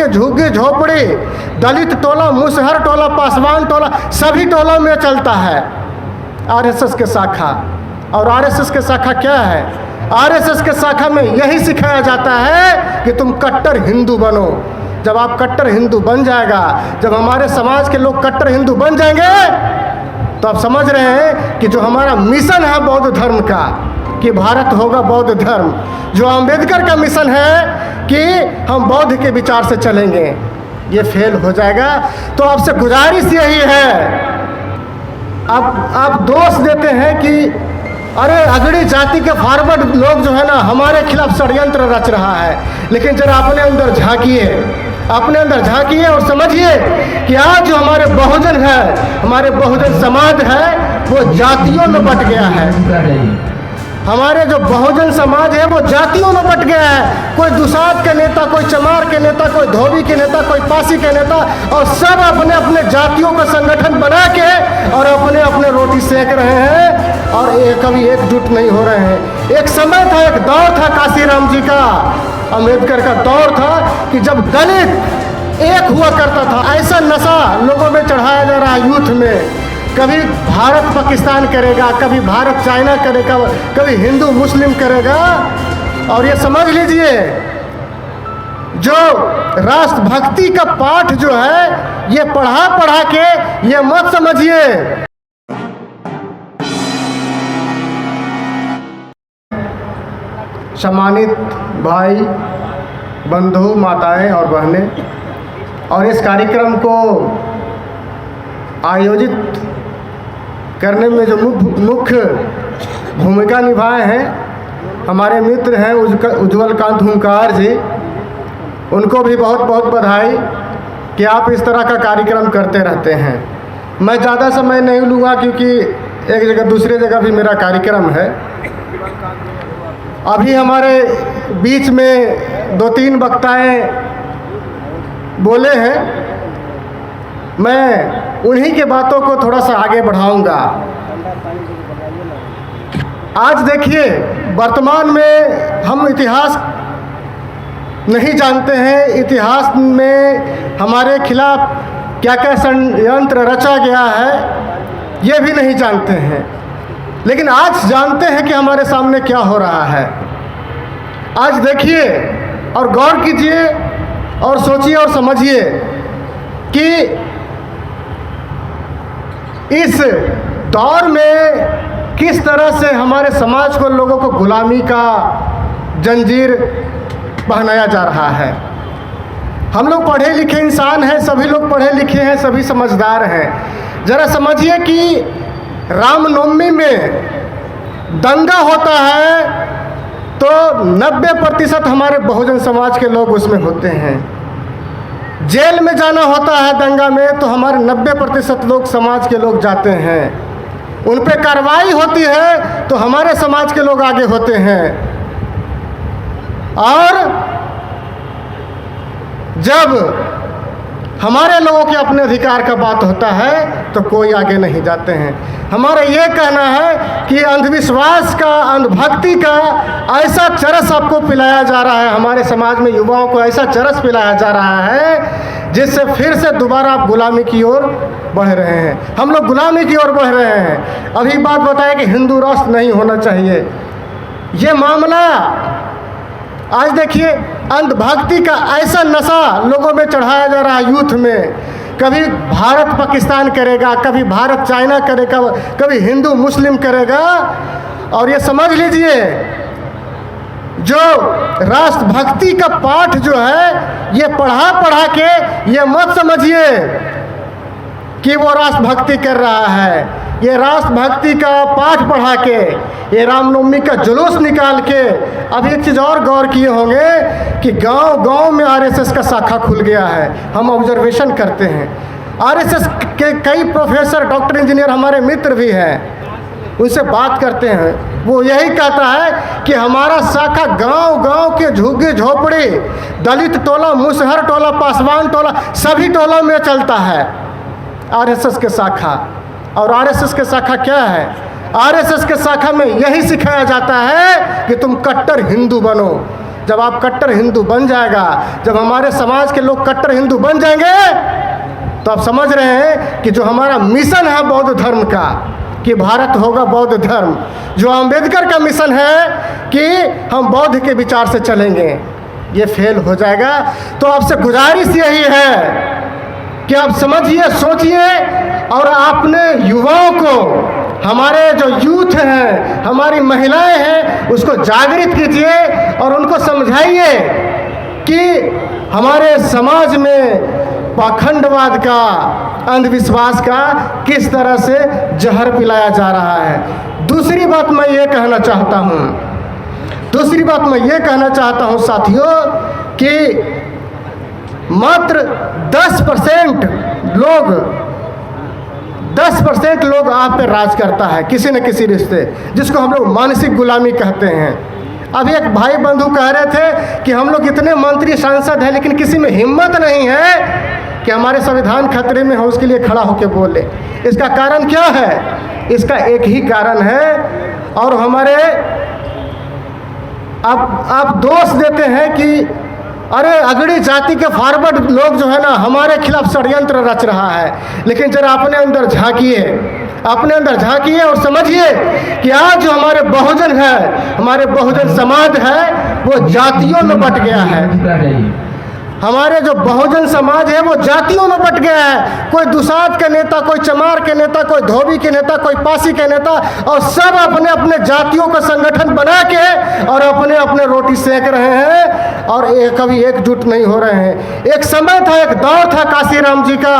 झुग्गी झोपड़ी, दलित टोला, मुसहर टोला, पासवान टोला, सभी टोलों में चलता है आरएसएस के शाखा। और आरएसएस के शाखा क्या है? आरएसएस के शाखा में यही सिखाया जाता है कि तुम कट्टर हिंदू बनो। जब आप कट्टर हिंदू बन जाएगा, जब हमारे समाज के लोग कट्टर हिंदू बन जाएंगे, तो आप समझ रहे हैं कि जो हमारा मिशन है बौद्ध धर्म का, कि भारत होगा बौद्ध धर्म, जो अम्बेडकर का मिशन है कि हम बौद्ध के विचार से चलेंगे, ये फेल हो जाएगा। तो आपसे गुजारिश यही है, आप दोष देते हैं कि अरे अगड़ी जाति के फॉरवर्ड लोग जो है ना हमारे खिलाफ षड्यंत्र रच रहा है। लेकिन जरा अपने अंदर झांकिए, अपने अंदर झांकिए और समझिए कि आज जो हमारे बहुजन है, हमारे बहुजन समाज है, वो जातियों में बट गया है। हमारे जो बहुजन समाज है वो जातियों में बट गया है। कोई दुसाध के नेता, कोई चमार के नेता, कोई धोबी के नेता, कोई पासी के नेता, और सब अपने अपने जातियों का संगठन बना के और अपने अपने रोटी सेक रहे हैं और कभी एकजुट नहीं हो रहे हैं। एक समय था, एक दौर था काशीराम जी का, अम्बेडकर का दौर था कि जब दलित एक हुआ करता था। ऐसा नशा लोगों में चढ़ाया जा रहा है यूथ में, कभी भारत पाकिस्तान करेगा, कभी भारत चाइना करेगा, कभी हिंदू मुस्लिम करेगा। और ये समझ लीजिए, जो राष्ट्रभक्ति का पाठ जो है ये पढ़ा के ये मत समझिए सम्मानित भाई, बंधु, माताएं और बहनें, और इस कार्यक्रम को आयोजित करने में जो मुख्य भूमिका निभाए हैं हमारे मित्र हैं उज्ज्वल कांत हुंकार जी, उनको भी बहुत बहुत बधाई कि आप इस तरह का कार्यक्रम करते रहते हैं। मैं ज़्यादा समय नहीं लूँगा क्योंकि एक जगह दूसरी जगह भी मेरा कार्यक्रम है। अभी हमारे बीच में 2-3 वक्ताएं बोले हैं, मैं उन्हीं के बातों को थोड़ा सा आगे बढ़ाऊंगा। आज देखिए, वर्तमान में हम इतिहास नहीं जानते हैं, इतिहास में हमारे खिलाफ क्या क्या षड्यंत्र रचा गया है ये भी नहीं जानते हैं। लेकिन आज जानते हैं कि हमारे सामने क्या हो रहा है। आज देखिए और गौर कीजिए और सोचिए और समझिए कि इस दौर में किस तरह से हमारे समाज को, लोगों को गुलामी का जंजीर पहनाया जा रहा है। हम लोग पढ़े लिखे इंसान हैं, सभी लोग पढ़े लिखे हैं, सभी समझदार हैं। ज़रा समझिए कि रामनवमी में दंगा होता है तो 90% हमारे बहुजन समाज के लोग उसमें होते हैं। जेल में जाना होता है दंगा में तो हमारे 90% लोग, समाज के लोग जाते हैं। उन पे कार्रवाई होती है तो हमारे समाज के लोग आगे होते हैं। और जब हमारे लोगों के अपने अधिकार का बात होता है तो कोई आगे नहीं जाते हैं। हमारा ये कहना है कि अंधविश्वास का, अंधभक्ति का ऐसा चरस आपको पिलाया जा रहा है, हमारे समाज में युवाओं को ऐसा चरस पिलाया जा रहा है जिससे फिर से दोबारा आप गुलामी की ओर बढ़ रहे हैं। हम लोग गुलामी की ओर बढ़ रहे हैं। अभी बात बताया कि हिंदू राष्ट्र नहीं होना चाहिए, ये मामला आज देखिए, अंधभक्ति का ऐसा नशा लोगों में चढ़ाया जा रहा है यूथ में। कभी भारत पाकिस्तान करेगा, कभी भारत चाइना करेगा, कभी हिंदू मुस्लिम करेगा। और ये समझ लीजिए, जो राष्ट्रभक्ति का पाठ जो है ये पढ़ा के ये मत समझिए कि वो राष्ट्रभक्ति कर रहा है। ये राष्ट्रभक्ति का पाठ पढ़ा के, ये रामनवमी का जुलूस निकाल के, अब एक चीज़ और गौर किए होंगे कि गांव-गांव में आरएसएस का शाखा खुल गया है। हम ऑब्जर्वेशन करते हैं, आरएसएस के कई प्रोफेसर, डॉक्टर, इंजीनियर हमारे मित्र भी हैं, उनसे बात करते हैं, वो यही कहता है कि हमारा शाखा गांव-गांव के झुग्गी झोपड़ी, दलित टोला, मुसहर टोला, पासवान टोला, सभी टोलों में चलता है आरएसएस के शाखा। और आरएसएस के शाखा क्या है? आरएसएस के शाखा में यही सिखाया जाता है कि तुम कट्टर हिंदू बनो। जब आप कट्टर हिंदू बन जाएगा, जब हमारे समाज के लोग कट्टर हिंदू बन जाएंगे, तो आप समझ रहे हैं कि जो हमारा मिशन है बौद्ध धर्म का, कि भारत होगा बौद्ध धर्म, जो अम्बेडकर का मिशन है कि हम बौद्ध के विचार से चलेंगे, ये फेल हो जाएगा। तो आपसे गुजारिश यही है कि आप समझिए, सोचिए और अपने युवाओं को, हमारे जो यूथ हैं, हमारी महिलाएं हैं, उसको जागृत कीजिए और उनको समझाइए कि हमारे समाज में पाखंडवाद का, अंधविश्वास का किस तरह से जहर पिलाया जा रहा है। दूसरी बात मैं ये कहना चाहता हूँ, साथियों, कि मात्र 10% लोग आप पे राज करता है, किसी न किसी रिश्ते, जिसको हम लोग मानसिक गुलामी कहते हैं। अभी एक भाई बंधु कह रहे थे कि हम लोग इतने मंत्री सांसद हैं, लेकिन किसी में हिम्मत नहीं है कि हमारे संविधान खतरे में हो, उसके लिए खड़ा होकर बोले। इसका कारण क्या है? इसका एक ही कारण है, और हमारे आप दोष देते हैं कि अरे अगड़ी जाति के फॉरवर्ड लोग जो है ना हमारे खिलाफ षड्यंत्र रच रहा है। लेकिन जरा अपने अंदर झांकिए और समझिए कि आज जो हमारे बहुजन है, हमारे बहुजन समाज है, वो जातियों में बट गया है। हमारे जो बहुजन समाज है वो जातियों में बट गया है। कोई दुसाध के नेता, कोई चमार के नेता, कोई धोबी के नेता, कोई पासी के नेता, और सब अपने अपने जातियों का संगठन बना के और अपने अपने रोटी सेक रहे हैं, और कभी एकजुट नहीं हो रहे हैं। एक समय था, एक दौर था काशीराम जी का,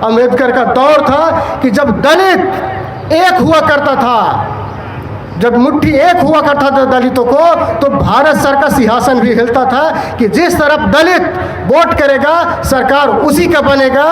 अम्बेडकर का दौर था कि जब दलित एक हुआ करता था, जब मुट्ठी एक हुआ करता था दलितों को, तो भारत सरकार का सिंहासन भी हिलता था कि जिस तरफ दलित वोट करेगा सरकार उसी का बनेगा।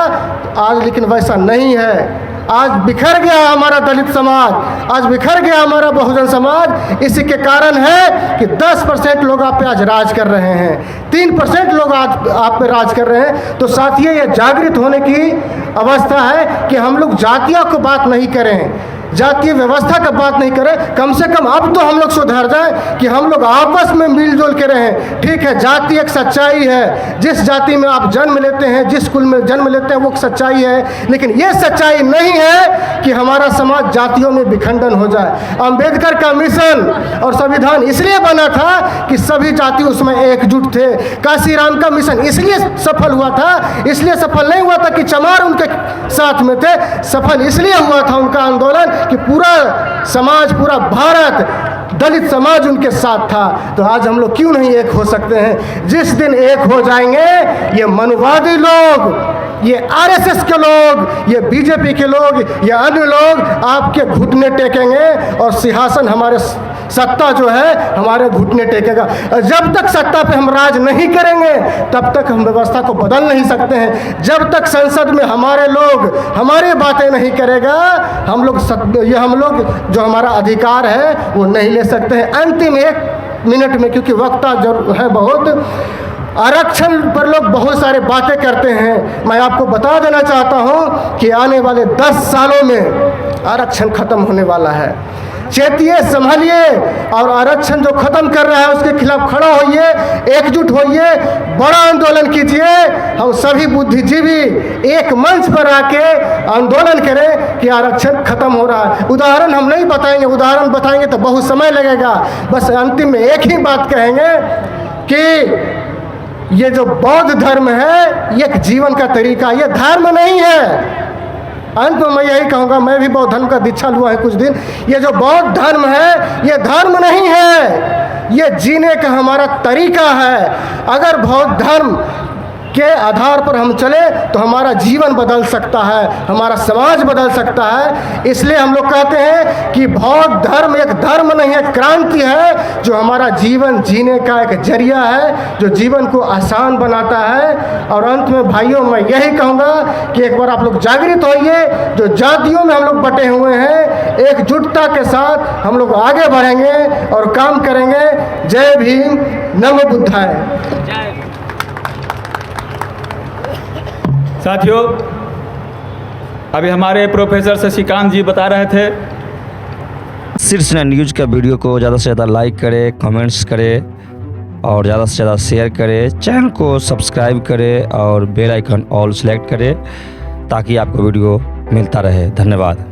आज लेकिन वैसा नहीं है। आज बिखर गया हमारा दलित समाज, आज बिखर गया हमारा बहुजन समाज। इसी के कारण है कि 10% लोग आप पे आज राज कर रहे हैं, 3% लोग आज आप पे राज कर रहे हैं। तो साथियों, ये जागृत होने की अवस्था है कि हम लोग जातियों को बात नहीं करें, जातीय व्यवस्था का बात नहीं करें। कम से कम अब तो हम लोग सुधर जाएं कि हम लोग आपस में मिलजुल के रहें। ठीक है, जाति एक सच्चाई है, जिस जाति में आप जन्म लेते हैं, जिस कुल में जन्म लेते हैं, वो सच्चाई है। लेकिन ये सच्चाई नहीं है कि हमारा समाज जातियों में विखंडन हो जाए। अम्बेडकर का मिशन और संविधान इसलिए बना था कि सभी जाति उसमें एकजुट थे। काशीराम का मिशन इसलिए सफल हुआ था, इसलिए सफल नहीं हुआ था कि चमार उनके साथ में थे, सफल इसलिए हुआ था उनका आंदोलन कि पूरा समाज, पूरा भारत, दलित समाज उनके साथ था। तो आज हम लोग क्यों नहीं एक हो सकते हैं? जिस दिन एक हो जाएंगे, ये मनुवादी लोग, ये आरएसएस के लोग, ये बीजेपी के लोग, ये अन्य लोग आपके घुटने टेकेंगे और सिंहासन, हमारे सत्ता जो है हमारे घुटने टेकेगा। जब तक सत्ता पे हम राज नहीं करेंगे तब तक हम व्यवस्था को बदल नहीं सकते हैं। जब तक संसद में हमारे लोग हमारी बातें नहीं करेगा, हम लोग जो हमारा अधिकार है वो नहीं ले सकते हैं। अंतिम 1 मिनट में, क्योंकि वक्त जो है बहुत, आरक्षण पर लोग बहुत सारे बातें करते हैं। मैं आपको बता देना चाहता हूं कि आने वाले 10 सालों में आरक्षण खत्म होने वाला है। चेतिए, संभालिए, और आरक्षण जो खत्म कर रहा है उसके खिलाफ खड़ा होइए, एकजुट होइए, बड़ा आंदोलन कीजिए। हम सभी बुद्धिजीवी एक मंच पर आके आंदोलन करें कि आरक्षण खत्म हो रहा है। उदाहरण हम नहीं बताएंगे, उदाहरण बताएंगे तो बहुत समय लगेगा। बस अंतिम में एक ही बात कहेंगे कि ये जो बौद्ध धर्म है ये एक जीवन का तरीका, ये धर्म नहीं है। अंत में मैं यही कहूँगा, मैं भी बौद्ध धर्म का दीक्षा हुआ है कुछ दिन। ये जो बौद्ध धर्म है ये धर्म नहीं है, ये जीने का हमारा तरीका है। अगर बौद्ध धर्म के आधार पर हम चले तो हमारा जीवन बदल सकता है, हमारा समाज बदल सकता है। इसलिए हम लोग कहते हैं कि बौद्ध धर्म एक धर्म नहीं है, क्रांति है, जो हमारा जीवन जीने का एक जरिया है, जो जीवन को आसान बनाता है। और अंत में भाइयों मैं यही कहूँगा कि एक बार आप लोग जागृत होइए। जो जातियों में हम लोग बटे हुए हैं, एकजुटता के साथ हम लोग आगे बढ़ेंगे और काम करेंगे। जय भीम, नमो बुद्धाय। साथियों, अभी हमारे प्रोफेसर शशिकांत जी बता रहे थे। शीर्ष न्यूज़ का वीडियो को ज़्यादा से ज़्यादा लाइक करें, कमेंट्स करें और ज़्यादा से ज़्यादा शेयर करें, चैनल को सब्सक्राइब करें और बेल आइकन ऑल सेलेक्ट करें ताकि आपको वीडियो मिलता रहे। धन्यवाद।